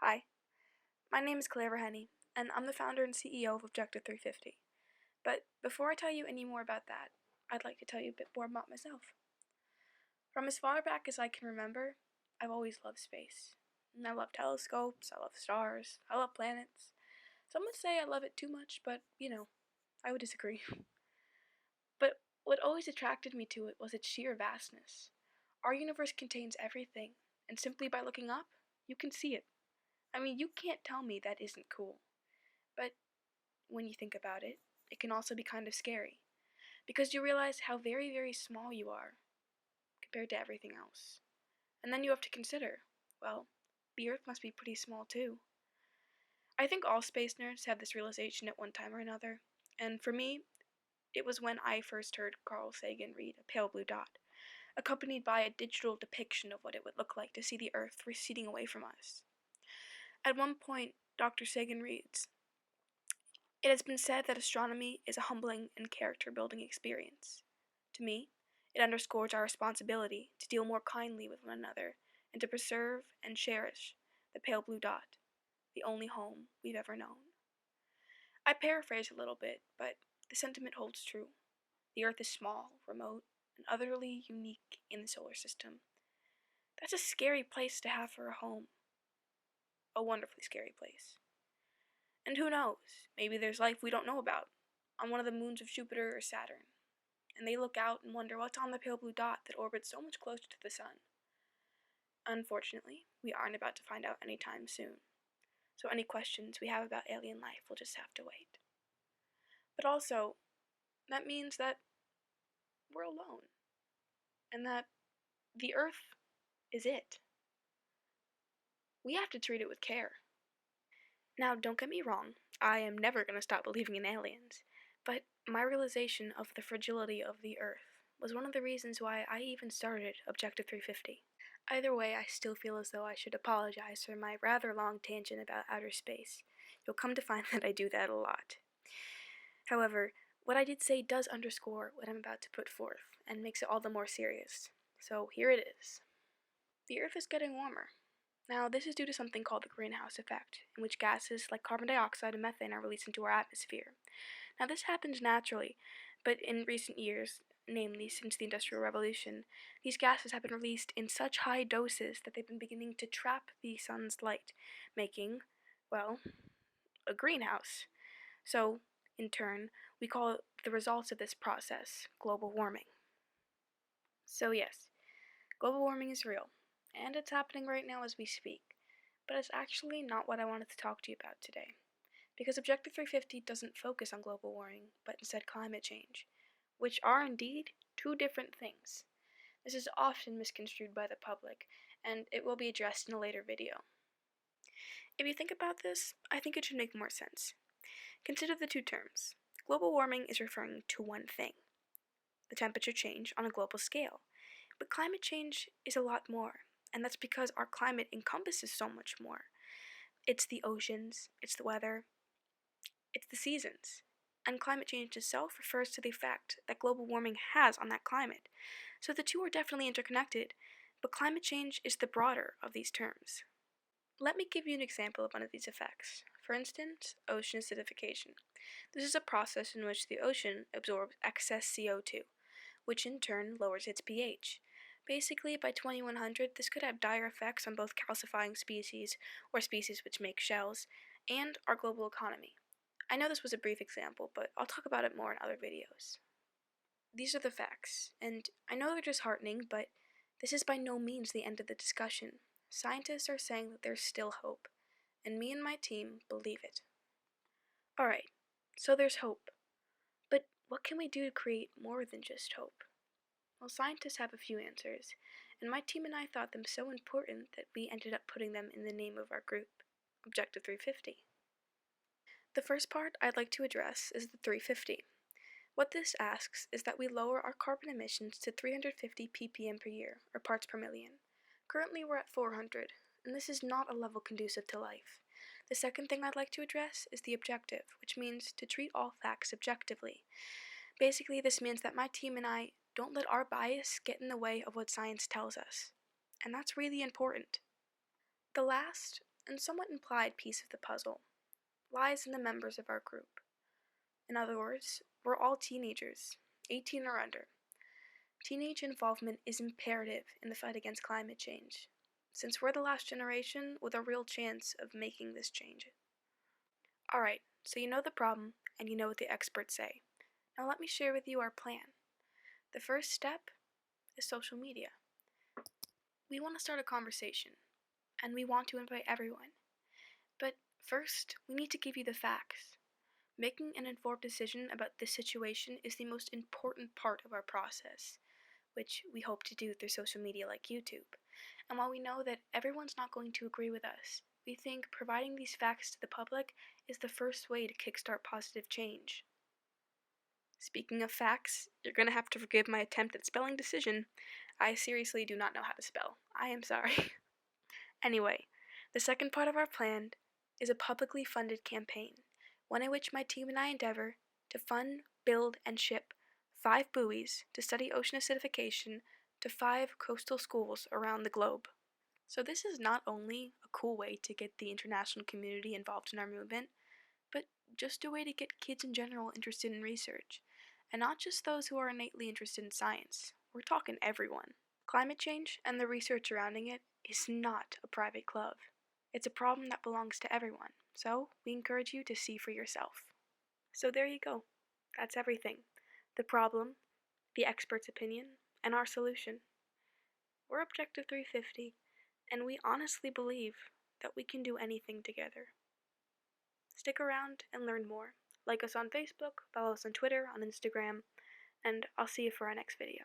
Hi, my name is Claire Henny, and I'm the founder and CEO of Objective350. But before I tell you any more about that, I'd like to tell you a bit more about myself. From as far back as I can remember, I've always loved space. And I love telescopes, I love stars, I love planets. Some would say I love it too much, but, I would disagree. But what always attracted me to it was its sheer vastness. Our universe contains everything, and simply by looking up, you can see it. I mean, you can't tell me that isn't cool. But when you think about it, it can also be kind of scary, because you realize how very, very small you are compared to everything else. And then you have to consider, well, the Earth must be pretty small too. I think all space nerds have this realization at one time or another, and for me, it was when I first heard Carl Sagan read A Pale Blue Dot, accompanied by a digital depiction of what it would look like to see the Earth receding away from us. At one point, Dr. Sagan reads, "It has been said that astronomy is a humbling and character-building experience. To me, it underscores our responsibility to deal more kindly with one another and to preserve and cherish the pale blue dot, the only home we've ever known." I paraphrase a little bit, but the sentiment holds true. The Earth is small, remote, and utterly unique in the solar system. That's a scary place to have for a home. A wonderfully scary place. And who knows, maybe there's life we don't know about on one of the moons of Jupiter or Saturn, and they look out and wonder what's on the pale blue dot that orbits so much closer to the sun. Unfortunately, we aren't about to find out anytime soon, so any questions we have about alien life will just have to wait. But also, that means that we're alone, and that the Earth is it. We have to treat it with care. Now, don't get me wrong, I am never going to stop believing in aliens, but my realization of the fragility of the Earth was one of the reasons why I even started Objective350. Either way, I still feel as though I should apologize for my rather long tangent about outer space. You'll come to find that I do that a lot. However, what I did say does underscore what I'm about to put forth, and makes it all the more serious. So here it is. The Earth is getting warmer. Now, this is due to something called the greenhouse effect, in which gases like carbon dioxide and methane are released into our atmosphere. Now, this happens naturally, but in recent years, namely since the Industrial Revolution, these gases have been released in such high doses that they've been beginning to trap the sun's light, making, well, a greenhouse. So, in turn, we call the results of this process global warming. So yes, global warming is real, and it's happening right now as we speak, but it's actually not what I wanted to talk to you about today, because Objective350 doesn't focus on global warming, but instead climate change, which are indeed two different things. This is often misconstrued by the public, and it will be addressed in a later video. If you think about this, I think it should make more sense. Consider the two terms. Global warming is referring to one thing, the temperature change on a global scale. But climate change is a lot more, and that's because our climate encompasses so much more. It's the oceans, it's the weather, it's the seasons. And climate change itself refers to the effect that global warming has on that climate. So the two are definitely interconnected, but climate change is the broader of these terms. Let me give you an example of one of these effects. For instance, ocean acidification. This is a process in which the ocean absorbs excess CO2, which in turn lowers its pH. Basically, by 2100, this could have dire effects on both calcifying species, or species which make shells, and our global economy. I know this was a brief example, but I'll talk about it more in other videos. These are the facts, and I know they're disheartening, but this is by no means the end of the discussion. Scientists are saying that there's still hope, and me and my team believe it. Alright, so there's hope. But what can we do to create more than just hope? Well, scientists have a few answers, and my team and I thought them so important that we ended up putting them in the name of our group, Objective350. The first part I'd like to address is the 350. What this asks is that we lower our carbon emissions to 350 ppm per year, or parts per million. Currently we're at 400, and this is not a level conducive to life. The second thing I'd like to address is the objective, which means to treat all facts objectively. Basically, this means that my team and I don't let our bias get in the way of what science tells us. And that's really important. The last, and somewhat implied piece of the puzzle lies in the members of our group. In other words, we're all teenagers, 18 or under. Teenage involvement is imperative in the fight against climate change, since we're the last generation with a real chance of making this change. Alright, so you know the problem, and you know what the experts say. Now let me share with you our plan. The first step is social media. We want to start a conversation, and we want to invite everyone. But first, we need to give you the facts. Making an informed decision about this situation is the most important part of our process, which we hope to do through social media like YouTube. And while we know that everyone's not going to agree with us, we think providing these facts to the public is the first way to kickstart positive change. Speaking of facts, you're going to have to forgive my attempt at spelling decision. I seriously do not know how to spell. I am sorry. Anyway, the second part of our plan is a publicly funded campaign, one in which my team and I endeavor to fund, build, and ship 5 buoys to study ocean acidification to 5 coastal schools around the globe. So this is not only a cool way to get the international community involved in our movement, but just a way to get kids in general interested in research, and not just those who are innately interested in science. We're talking everyone. Climate change and the research surrounding it is not a private club. It's a problem that belongs to everyone, so we encourage you to see for yourself. So there you go. That's everything. The problem, the expert's opinion, and our solution. We're Objective350, and we honestly believe that we can do anything together. Stick around and learn more. Like us on Facebook, follow us on Twitter, on Instagram, and I'll see you for our next video.